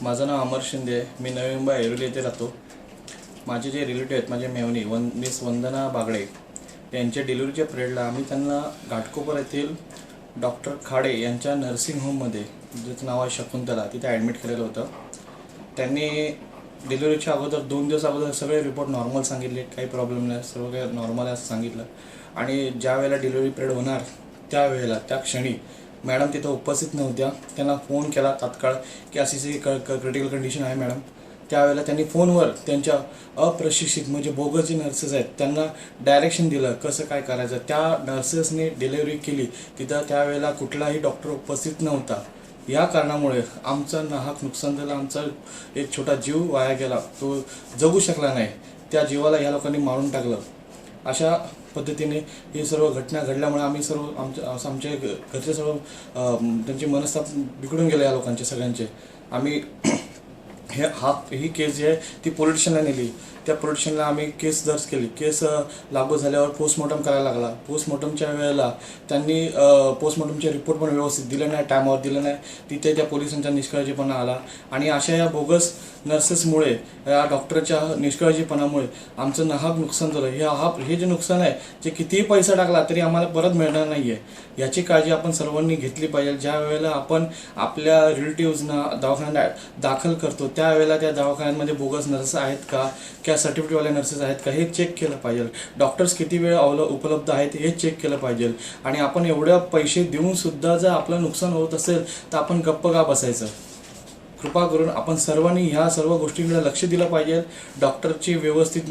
माझं नाव अमर शिंदे आहे. मी नवी मुंबई ऐरोली येथे राहतो. माझे जे रिलेटिव्ह आहेत, माझे मेवणी मिस वंदना बागडे यांच्या डिलिव्हरीच्या पिरियडला आम्ही त्यांना घाटकोपर येथील डॉक्टर खाडे यांच्या नर्सिंग होममध्ये, ज्याचं नाव आहे शकुंतला, तिथे ॲडमिट केलेलं होतं. त्यांनी डिलिव्हरीच्या अगोदर 2 दिवस अगोदर सगळे रिपोर्ट नॉर्मल सांगितले, काही प्रॉब्लेम नाही, सर्व काही नॉर्मल आहे असं सांगितलं. आणि ज्या वेळेला डिलिव्हरी पिरियड होणार त्यावेळेला त्या क्षणी मॅडम तिथं उपस्थित नव्हत्या. त्यांना फोन केला तात्काळ की अशी क्रिटिकल कंडिशन आहे मॅडम. त्यावेळेला त्यांनी फोनवर त्यांच्या अप्रशिक्षित म्हणजे बोगस जे नर्सेस आहेत त्यांना डायरेक्शन दिलं कसं काय करायचं. त्या नर्सेसने डिलिव्हरी केली तिथं. त्यावेळेला कुठलाही डॉक्टर उपस्थित नव्हता. या कारणामुळे आमचं नाहक नुकसान झालं. आमचा एक छोटा जीव वाया गेला, तो जगू शकला नाही. त्या जीवाला ह्या लोकांनी मारून टाकलं. अशा पद्धतीने ही सर्व घटना घडल्यामुळे आम्ही सर्व आमचे घरचे सर्व त्यांची मनस्ताप बिघडून गेले या लोकांचे सगळ्यांचे. आम्ही ही केस जी आहे ती पोलीस स्टेशनला नेली. त्या पोलीस स्टेशनला आम्ही केस दर्ज केली. केस लागू झाल्यावर पोस्टमॉर्टम करायला लागला. पोस्टमॉर्टमच्या वेळेला त्यांनी पोस्टमॉर्टमचे रिपोर्ट पण व्यवस्थित दिले नाही, टायमावर दिलं नाही. तिथे त्या पोलिसांचा निष्काळजीपणा आला. आणि अशा या बोगस नर्सेसमुळे, या डॉक्टरच्या निष्काळजीपणामुळे आमचं नाहक नुकसान झालं. हे जे नुकसान आहे, जे कितीही पैसा टाकला तरी आम्हाला परत मिळणार नाही आहे. याची काळजी आपण सर्वांनी घेतली पाहिजे. ज्या वेळेला आपण आपल्या रिलेटिव्हजना दवाखान्यात दाखल करतो त्यावेळेला त्या दवाखान्यांमध्ये बोगस नर्सेस आहेत का, क्या सर्टिफिकेटवाले नर्सेस आहेत का, हे चेक केलं पाहिजे. डॉक्टर्स किती वेळ उपलब्ध आहेत हे चेक केलं पाहिजे. आणि आपण एवढे पैसे देऊनसुद्धा जर आपलं नुकसान होत असेल तर आपण गप्प का बसायचं. कृपा करून आपण सर्वांनी ह्या सर्व गोष्टींकडे लक्ष दिलं पाहिजे. डॉक्टरची व्यवस्थित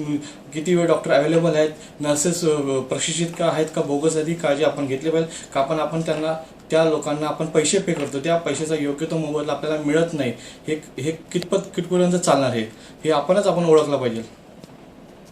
किती वेळ डॉक्टर अवेलेबल आहेत, नर्सेस प्रशिक्षित का आहेत का बोगस आहेत, ही काळजी आपण घेतली पाहिजे. का आपण त्यांना, त्या लोकांना आपण पैसे पे करतो, त्या पैशाचा योग्य तो मोबदला आपल्याला मिळत नाही. हे कितपर्यंत चालणार हे आपणच ओळखलं पाहिजे.